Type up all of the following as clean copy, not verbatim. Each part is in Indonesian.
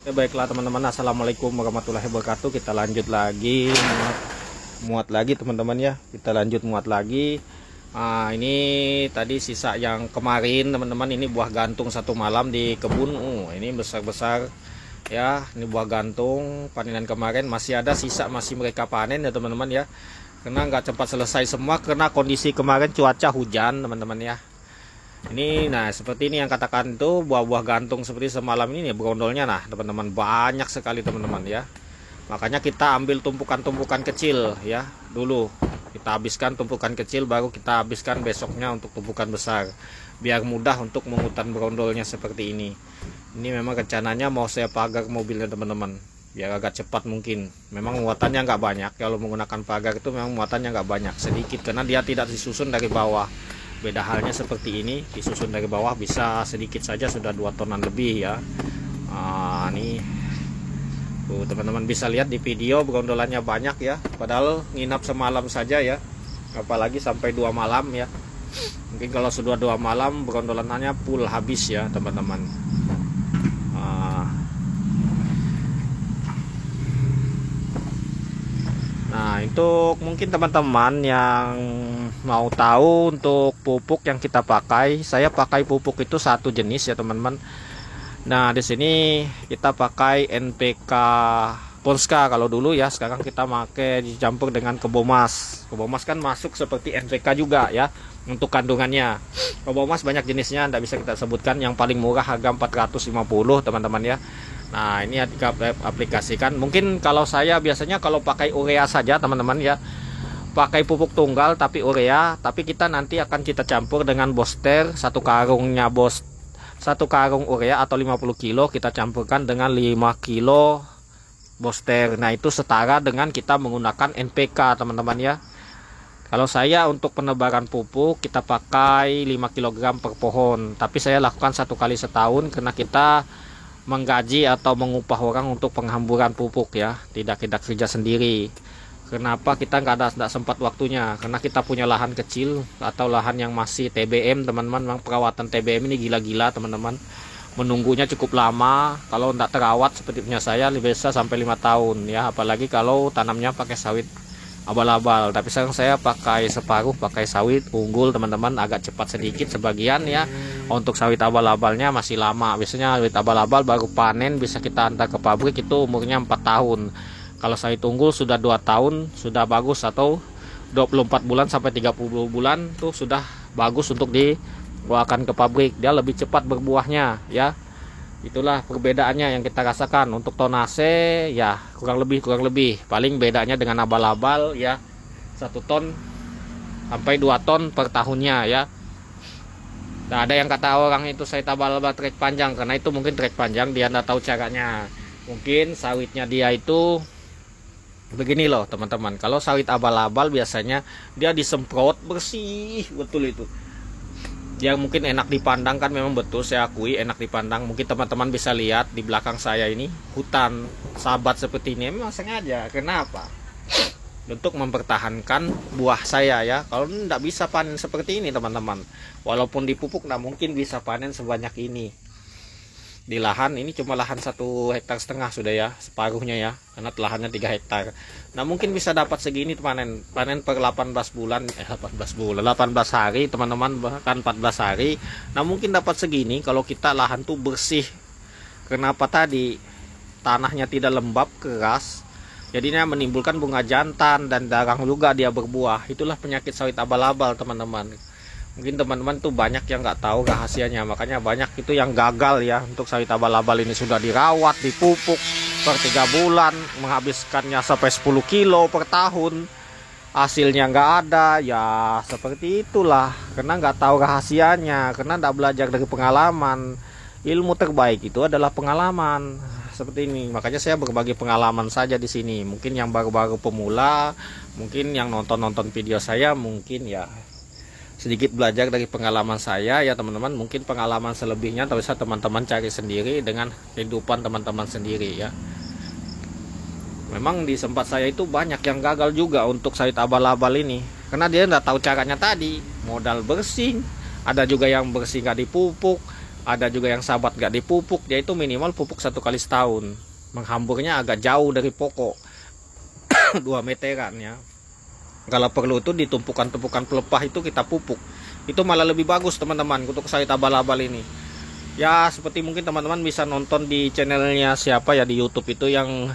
Baiklah teman-teman, assalamualaikum warahmatullahi wabarakatuh. Kita lanjut lagi muat lagi teman-teman ya. Kita lanjut muat lagi. Ini tadi sisa yang kemarin teman-teman. Ini buah gantung satu malam di kebun. Ini besar-besar ya. Ini buah gantung panenan kemarin. Masih ada sisa, masih mereka panen ya teman-teman ya. Karena nggak cepat selesai semua karena kondisi kemarin cuaca hujan teman-teman ya. Ini nah seperti ini yang katakan itu buah-buah gantung seperti semalam ini nih berondolnya. Nah teman-teman, banyak sekali teman-teman ya. Makanya kita ambil tumpukan-tumpukan kecil ya dulu. Kita habiskan tumpukan kecil, baru kita habiskan besoknya untuk tumpukan besar, biar mudah untuk mengutan berondolnya seperti ini. Ini memang rencananya mau saya pagar mobilnya teman-teman, biar agak cepat mungkin. Memang muatannya nggak banyak. Kalau menggunakan pagar itu memang muatannya nggak banyak, sedikit, karena dia tidak disusun dari bawah. Beda halnya seperti ini, disusun dari bawah bisa sedikit saja sudah 2 tonan lebih ya. Nih tuh teman-teman bisa lihat di video berondolannya banyak ya, padahal nginap semalam saja ya, apalagi sampai 2 malam ya. Mungkin kalau sudah 2 malam berondolannya full habis ya teman-teman. Nah, untuk mungkin teman-teman yang mau tahu untuk pupuk yang kita pakai, saya pakai pupuk itu satu jenis ya teman-teman. Nah, di sini kita pakai NPK Ponska kalau dulu ya, sekarang kita pakai dicampur dengan Kebomas. Kebomas kan masuk seperti NPK juga ya untuk kandungannya. Kebomas banyak jenisnya, tidak bisa kita sebutkan. Yang paling murah harga 450 teman-teman ya. Nah, ini kita aplikasikan. Mungkin kalau saya biasanya kalau pakai urea saja teman-teman ya, pakai pupuk tunggal tapi urea, tapi kita nanti akan kita campur dengan Boster, satu karungnya satu karung urea atau 50 kilo kita campurkan dengan 5 kilo Boster. Nah, itu setara dengan kita menggunakan NPK teman-teman ya. Kalau saya untuk penebaran pupuk kita pakai 5 kg per pohon, tapi saya lakukan 1 kali setahun karena kita menggaji atau mengupah orang untuk penghamburan pupuk ya, tidak kerja sendiri. Kenapa kita nggak sempat waktunya? Karena kita punya lahan kecil atau lahan yang masih TBM teman-teman. Memang perawatan TBM ini gila-gila teman-teman, menunggunya cukup lama. Kalau nggak terawat seperti punya saya bisa sampai 5 tahun ya, apalagi kalau tanamnya pakai sawit abal-abal. Tapi sekarang saya pakai separuh, pakai sawit unggul teman-teman, agak cepat sedikit sebagian ya. Untuk sawit abal-abalnya masih lama, biasanya sawit abal-abal baru panen bisa kita antar ke pabrik itu umurnya 4 tahun. Kalau sawit unggul sudah 2 tahun sudah bagus, atau 24 bulan sampai 30 bulan tuh sudah bagus untuk dibawakan ke pabrik, dia lebih cepat berbuahnya ya. Itulah perbedaannya yang kita rasakan. Untuk tonase ya kurang lebih paling bedanya dengan abal-abal ya 1 ton sampai 2 ton per tahunnya ya. Nah, ada yang kata orang itu sawit abal-abal trek panjang, karena itu mungkin trek panjang dia nggak tahu caranya. Mungkin sawitnya dia itu begini loh teman-teman. Kalau sawit abal-abal biasanya dia disemprot bersih betul itu. Yang mungkin enak dipandang kan, memang betul saya akui enak dipandang. Mungkin teman-teman bisa lihat di belakang saya ini hutan sahabat seperti ini, memang sengaja. Kenapa? Untuk mempertahankan buah saya ya. Kalau tidak bisa panen seperti ini teman-teman, walaupun dipupuk tidak mungkin bisa panen sebanyak ini. Di lahan ini cuma lahan 1,5 hektar sudah ya, separuhnya ya, karena lahannya 3 hektar. Nah, mungkin bisa dapat segini panen per 18 hari teman-teman, bahkan 14 hari. Nah, mungkin dapat segini kalau kita lahan tuh bersih. Kenapa? Tadi tanahnya tidak lembab, keras, jadinya menimbulkan bunga jantan dan jarang juga dia berbuah. Itulah penyakit sawit abal-abal teman-teman. Mungkin teman-teman tuh banyak yang nggak tahu rahasianya, makanya banyak itu yang gagal ya. Untuk sawit abal-abal ini sudah dirawat, dipupuk per 3 bulan, menghabiskannya sampai 10 kilo per tahun, hasilnya nggak ada ya. Seperti itulah, karena nggak tahu rahasianya, karena nggak belajar dari pengalaman. Ilmu terbaik itu adalah pengalaman seperti ini. Makanya saya berbagi pengalaman saja di sini. Mungkin yang baru-baru pemula, mungkin yang nonton video saya, mungkin ya sedikit belajar dari pengalaman saya ya teman-teman. Mungkin pengalaman selebihnya bisa teman-teman cari sendiri dengan kehidupan teman-teman sendiri ya. Memang di tempat saya itu banyak yang gagal juga untuk sawit abal-abal ini, karena dia nggak tahu caranya tadi, modal bersih. Ada juga yang bersih nggak dipupuk, Ada juga yang sahabat gak dipupuk, dia itu minimal pupuk 1 kali setahun. Menghamburnya agak jauh dari pokok 2 meteran ya. Kalau perlu itu di tumpukan-tumpukan pelepah itu kita pupuk. Itu malah lebih bagus teman-teman untuk sawit abal-abal ini. Ya seperti mungkin teman-teman bisa nonton di channelnya siapa ya di YouTube itu, yang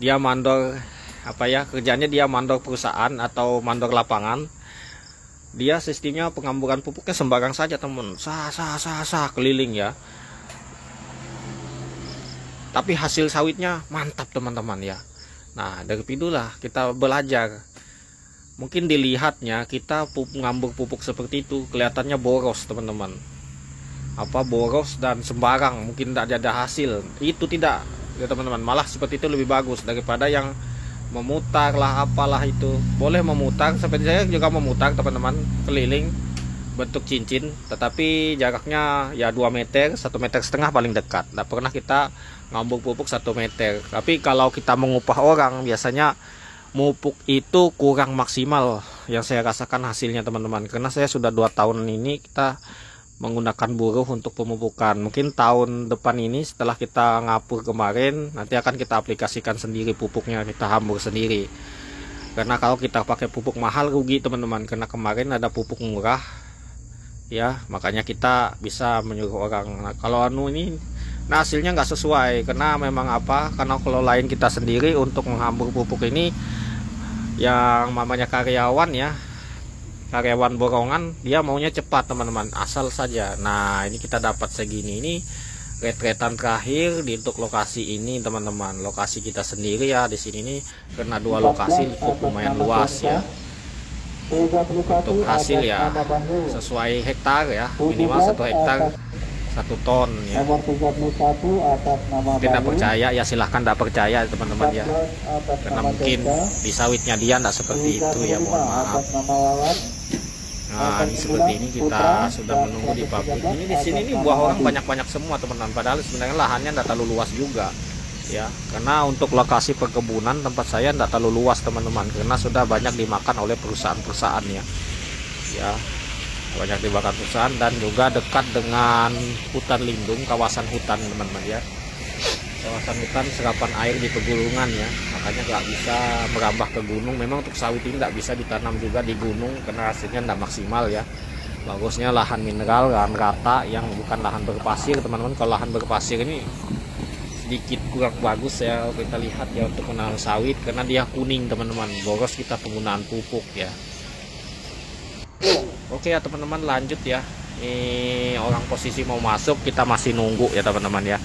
dia mandor apa ya, kerjanya dia mandor perusahaan atau mandor lapangan. Dia sistemnya penghamburan pupuknya sembarang saja teman, sah keliling ya. Tapi hasil sawitnya mantap teman-teman ya. Nah dari itulah kita belajar. Mungkin dilihatnya kita ngambur pupuk seperti itu kelihatannya boros teman-teman. Apa boros dan sembarang, mungkin tidak ada hasil. Itu tidak ya teman-teman, malah seperti itu lebih bagus daripada yang memutar lah apalah itu. Boleh memutar, seperti saya juga memutar teman-teman, keliling bentuk cincin, tetapi jaraknya ya 2 meter, 1,5 meter paling dekat. Tidak pernah kita ngambung pupuk 1 meter. Tapi kalau kita mengupah orang, biasanya mupuk itu kurang maksimal yang saya rasakan hasilnya teman-teman, karena saya sudah 2 tahun ini kita menggunakan buruh untuk pemupukan. Mungkin tahun depan ini setelah kita ngapur kemarin, nanti akan kita aplikasikan sendiri pupuknya, kita hambur sendiri. Karena kalau kita pakai pupuk mahal rugi teman-teman, karena kemarin ada pupuk murah ya, makanya kita bisa menyuruh orang. Nah, kalau ini nah hasilnya nggak sesuai, karena memang apa, karena kalau lain kita sendiri untuk menghambur pupuk ini yang namanya karyawan ya, karyawan borongan, dia maunya cepat teman-teman, asal saja. Nah ini kita dapat segini, ini retretan terakhir di untuk lokasi ini teman-teman, lokasi kita sendiri ya di sini nih, karena 2 lokasi cukup lumayan luas ya. Untuk hasil ya sesuai hektar ya, minimal 1 hektar 1 ton ya. Mungkin tidak percaya ya silahkan, tidak percaya teman-teman ya, karena mungkin di sawitnya dia tidak seperti itu ya, mohon maaf. Nah ini seperti ini kita sudah menunggu di pabrik ini. Di sini nih buah orang banyak-banyak semua teman-teman, padahal sebenarnya lahannya tidak terlalu luas juga ya, karena untuk lokasi perkebunan tempat saya tidak terlalu luas teman-teman, karena sudah banyak dimakan oleh perusahaan-perusahaan ya, banyak dimakan perusahaan, dan juga dekat dengan hutan lindung, kawasan hutan teman-teman ya, kawasan hutan serapan air di pegunungan ya, makanya nggak bisa merambah ke gunung. Memang untuk sawit ini nggak bisa ditanam juga di gunung karena hasilnya nggak maksimal ya. Bagusnya lahan mineral, lahan rata yang bukan lahan berpasir teman-teman. Kalau lahan berpasir ini sedikit kurang bagus ya kita lihat ya untuk menanam sawit, karena dia kuning teman-teman, boros kita penggunaan pupuk ya. Oke ya teman-teman, lanjut ya. Ini orang posisi mau masuk, kita masih nunggu ya teman-teman ya,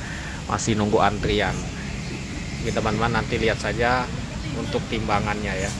masih nunggu antrian. Oke teman-teman, nanti lihat saja untuk timbangannya ya.